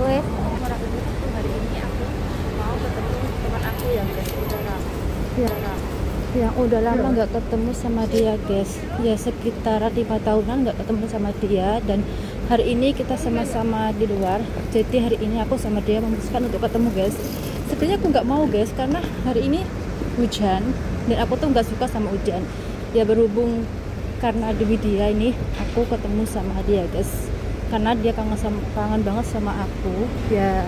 Wes, hari ini aku mau ketemu teman aku yang yang udah lama nggak ketemu sama dia guys, ya sekitar 5 tahunan nggak ketemu sama dia. Dan hari ini kita sama-sama di luar, jadi hari ini aku sama dia memutuskan untuk ketemu guys. Sebenarnya aku nggak mau guys, karena hari ini hujan dan aku tuh nggak suka sama hujan ya. Berhubung karena demi dia ini aku ketemu sama dia guys, karena dia kangen banget sama aku ya.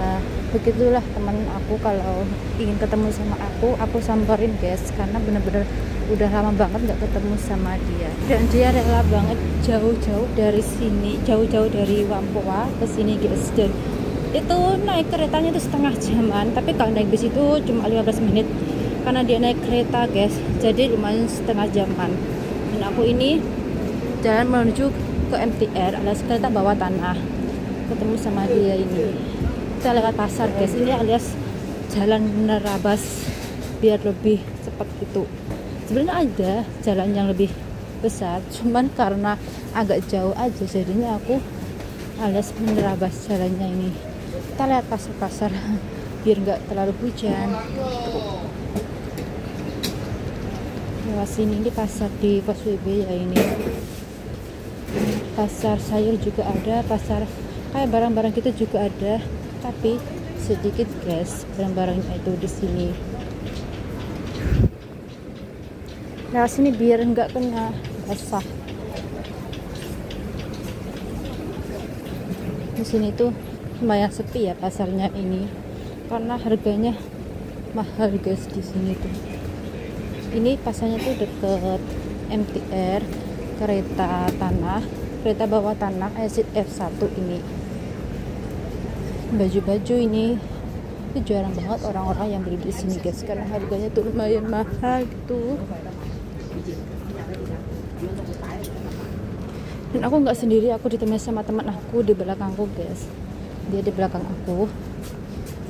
Begitulah teman aku, kalau ingin ketemu sama aku samperin guys, karena bener-bener udah lama banget nggak ketemu sama dia. Dan dia rela banget jauh-jauh dari sini, jauh-jauh dari Wampoa ke sini guys. Dan itu naik keretanya itu setengah jaman, tapi kalau naik bis itu cuma 15 menit karena dia naik kereta guys, jadi lumayan setengah jaman. Dan aku ini jalan menuju ke MTR alias kereta bawah tanah, ketemu sama dia ini. Kita lewat pasar guys, ini alias jalan menerabas biar lebih cepat gitu. Sebenarnya ada jalan yang lebih besar, cuman karena agak jauh aja jadinya aku alias menerabas jalannya ini. Kita lihat pasar-pasar biar nggak terlalu hujan. Lewat sini, ini pasar di POSWB ya ini. Pasar sayur juga ada, pasar kayak barang-barang gitu juga ada, tapi sedikit guys barang-barangnya itu di sini. Lewat sini biar nggak kena basah. Di sini tuh lumayan sepi ya pasarnya ini, karena harganya mahal guys di sini tuh. Ini pasarnya tuh deket MTR, kereta kereta bawah tanah exit F1 ini. Baju-baju ini jarang banget orang-orang yang beli di sini guys, karena harganya tuh lumayan mahal gitu. Dan aku nggak sendiri, aku ditemani sama teman aku di belakangku guys. Dia di belakang aku.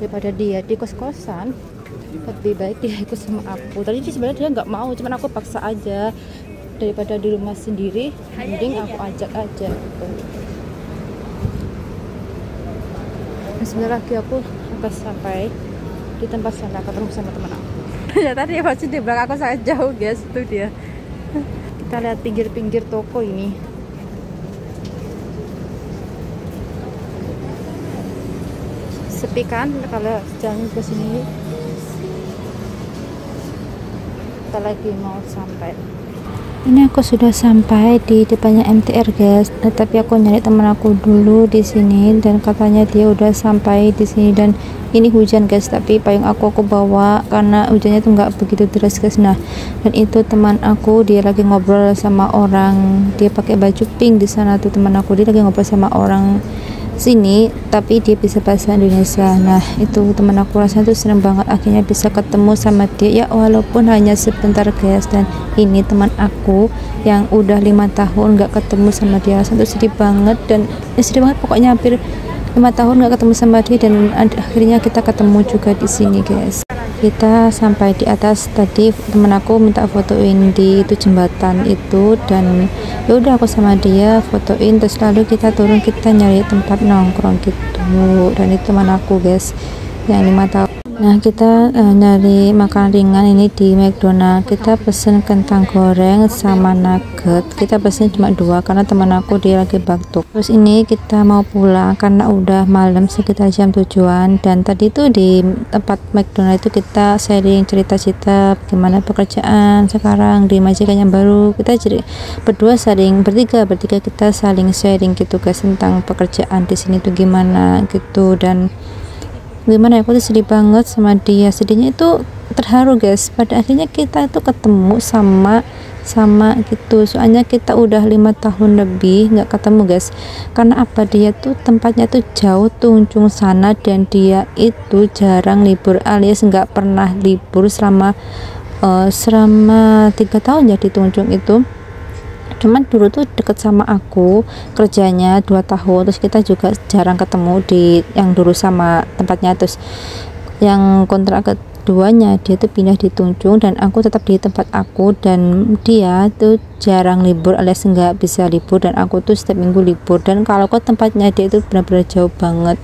Daripada dia di kos-kosan, lebih baik dia ikut sama aku. Tadi sebenarnya dia nggak mau, cuman aku paksa aja. Daripada di rumah sendiri, mending aku ajak aja gitu. Dan sebentar lagi aku akan sampai di tempat sana, ketemu sama teman aku. Ya tadi masih di belakang aku sangat jauh guys, itu dia. Kita lihat pinggir-pinggir toko ini. Sepi kan kalau jalan ke sini. Kita lagi mau sampai. Ini aku sudah sampai di depannya MTR guys, tapi aku nyari teman aku dulu di sini dan katanya dia udah sampai di sini. Dan ini hujan guys, tapi payung aku bawa karena hujannya tuh nggak begitu deras guys. Nah, dan itu teman aku, dia lagi ngobrol sama orang, dia pakai baju pink di sana tuh teman aku, dia lagi ngobrol sama orang sini tapi dia bisa bahasa Indonesia. Nah, itu teman aku rasanya tuh seneng banget akhirnya bisa ketemu sama dia ya, walaupun hanya sebentar guys. Dan ini teman aku yang udah 5 tahun nggak ketemu sama dia, rasanya tuh sedih banget. Dan sedih banget pokoknya, hampir 5 tahun nggak ketemu sama dia, dan akhirnya kita ketemu juga di sini guys. Kita sampai di atas, tadi temen aku minta fotoin di itu jembatan itu, dan ya udah aku sama dia fotoin, terus lalu kita turun, kita nyari tempat nongkrong gitu. Dan itu teman aku guys yang 5 tahun. Nah, kita nyari makan ringan ini di McDonald. Kita pesen kentang goreng sama nugget. Kita pesen cuma 2 karena teman aku dia lagi batuk. Terus ini kita mau pulang karena udah malam sekitar jam 7-an. Dan tadi tuh di tempat McDonald itu kita sharing cerita-cerita gimana pekerjaan sekarang di majikan yang baru. Kita jadi berdua sharing, bertiga kita saling sharing gitu guys, tentang pekerjaan di sini tuh gimana gitu. Dan gimana ya, aku tuh sedih banget sama dia. Sedihnya itu terharu guys, pada akhirnya kita itu ketemu sama gitu. Soalnya kita udah 5 tahun lebih nggak ketemu guys. Karena apa, dia tuh tempatnya tuh jauh tuh ujung sana, dan dia itu jarang libur alias nggak pernah libur selama 3 tahun ya di Tunjung itu. Cuman dulu tuh deket sama aku kerjanya 2 tahun, terus kita juga jarang ketemu di yang dulu sama tempatnya. Terus yang kontrak keduanya dia tuh pindah di Tunjung, dan aku tetap di tempat aku, dan dia tuh jarang libur alias nggak bisa libur, dan aku tuh setiap minggu libur. Dan kalau ke tempatnya dia itu benar-benar jauh banget,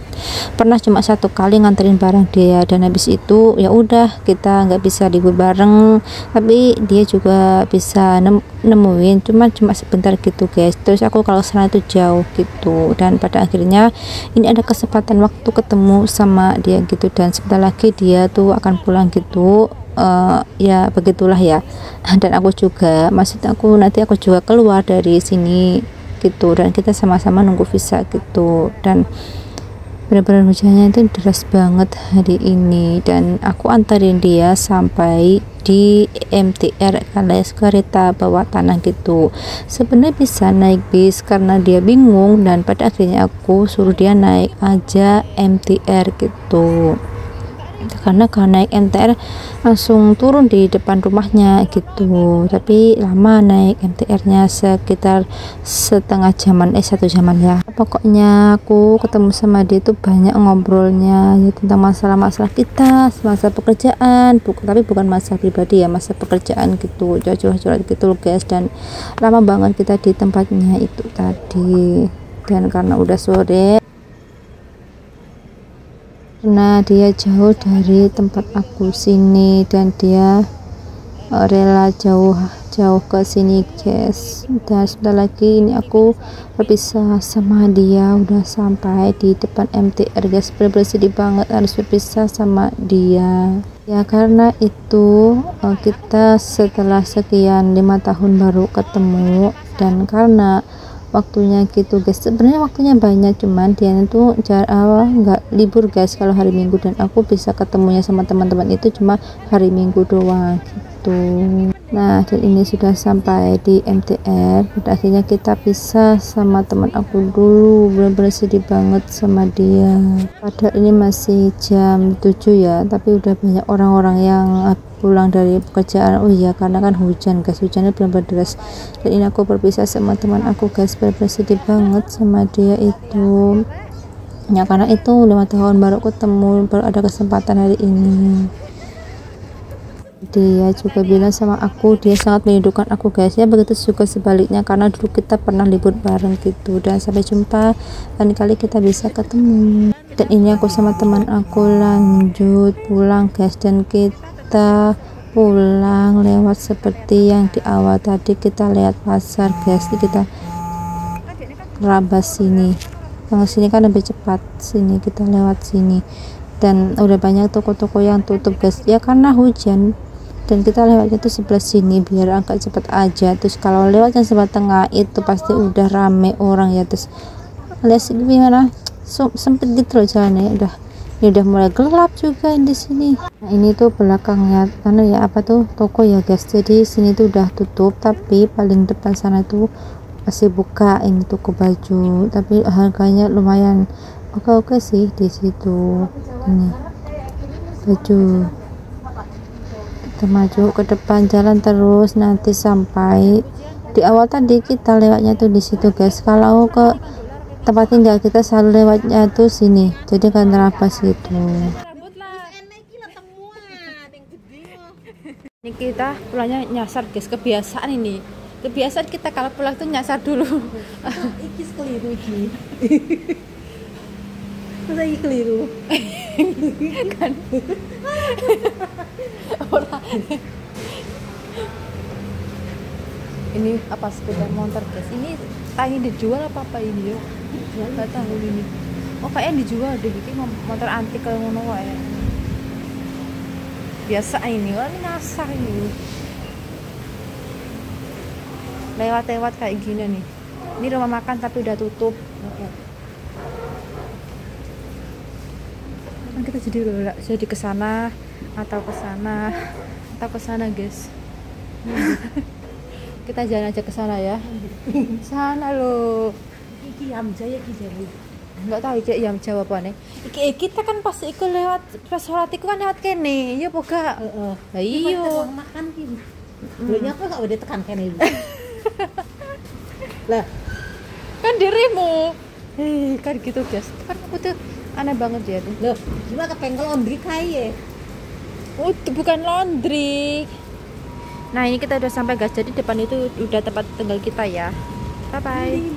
pernah cuma 1 kali nganterin barang dia, dan habis itu ya udah kita nggak bisa libur bareng, tapi dia juga bisa nemuin cuma sebentar gitu guys. Terus aku kalau sana itu jauh gitu, dan pada akhirnya ini ada kesempatan waktu ketemu sama dia gitu, dan sebentar lagi dia tuh akan pulang gitu. Ya begitulah ya. Dan aku juga, maksud aku nanti aku juga keluar dari sini gitu, dan kita sama-sama nunggu visa gitu. Dan benar-benar hujannya itu deras banget hari ini, dan aku antarin dia sampai di MTR alias kereta bawah tanah gitu. Sebenarnya bisa naik bis karena dia bingung, dan pada akhirnya aku suruh dia naik aja MTR gitu, karena kalau naik MTR langsung turun di depan rumahnya gitu. Tapi lama naik MTR-nya, sekitar 1 jaman ya. Pokoknya aku ketemu sama dia tuh banyak ngobrolnya ya, tentang masalah-masalah kita, masalah pekerjaan, tapi bukan masalah pribadi ya, masalah pekerjaan gitu, curhat-curhat gitu loh guys. Dan lama banget kita di tempatnya itu tadi, dan karena udah sore, karena dia jauh dari tempat aku sini, dan dia rela jauh ke sini guys. Dan sebentar lagi ini aku berpisah sama dia, udah sampai di depan MTR guys. Bener-bener sedih banget harus berpisah sama dia ya, karena itu kita setelah sekian 5 tahun baru ketemu. Dan karena waktunya gitu guys, sebenarnya waktunya banyak, cuman dia itu nggak libur guys kalau hari Minggu, dan aku bisa ketemunya sama teman-teman itu cuma hari Minggu doang gitu. Nah, dan ini sudah sampai di MTR. Pada akhirnya kita pisah sama teman aku dulu, bener-bener sedih banget sama dia. Padahal ini masih jam 7 ya, tapi udah banyak orang-orang yang pulang dari pekerjaan. Oh iya, karena kan hujan guys, hujannya benar-benar deras. Dan ini aku berpisah sama teman aku guys, benar-benar sedih banget sama dia itu ya, karena itu 5 tahun baru ketemu, baru ada kesempatan hari ini. Dia juga bilang sama aku dia sangat merindukan aku guys ya, begitu juga sebaliknya, karena dulu kita pernah libur bareng gitu. Dan sampai jumpa, lain kali kita bisa ketemu. Dan ini aku sama teman aku lanjut pulang guys, dan kita pulang lewat seperti yang di awal tadi, kita lihat pasar guys. Kita rabas sini, yang sini kan lebih cepat, sini kita lewat sini. Dan udah banyak toko-toko yang tutup guys ya karena hujan, dan kita lewatnya tuh sebelah sini biar agak cepat aja. Terus kalau lewat yang sebelah tengah itu pasti udah rame orang ya. Terus lihat gimana sempit gitu loh jalannya. Ini udah mulai gelap juga di sini. Nah, ini tuh belakangnya karena ya apa tuh toko ya guys. Jadi sini tuh udah tutup, tapi paling depan sana tuh masih buka. Ini toko baju, tapi harganya lumayan oke sih di situ. Ini baju. Kita maju ke depan, jalan terus, nanti sampai di awal tadi kita lewatnya tuh di situ guys. Kalau ke tempat tinggal kita selalu lewatnya tuh sini, jadi kan terabas gitu. Ini kita pulangnya nyasar guys, kebiasaan ini. Kebiasaan kita kalau pulang tuh nyasar dulu. Iki keliru iki. Masa iki keliru? Kan. Ini apa sepeda motor guys? Ini tanya dijual apa ini ya? Nggak tahu ini. Oh kayaknya dijual deh, ini motor antik kalau ngono wae. Biasa ini, wah ini nyasar ini. Lewat kayak gini nih. Ini rumah makan tapi udah tutup. Kan kita jadi ke sana atau ke sana guys. Kita jalan aja ke sana ya. Sana loh. Iki Yamjaya iki jadi. Enggak tahu iki Yamjaya apa nih. Kita kan pas iku lewat pas sholat iku kan lewat kene. Ya boga. Heeh. Lah iya. Makan ki. Dulunya apa enggak udah tekan kene ibu. Lah, Kan dirimu. Kan gitu guys. Kan aku tuh aneh banget ya tuh. loh, gimana ke bengkel laundry kae? Oh, itu bukan laundry. Nah ini kita udah sampai guys, jadi depan itu udah tempat tinggal kita ya. Bye bye.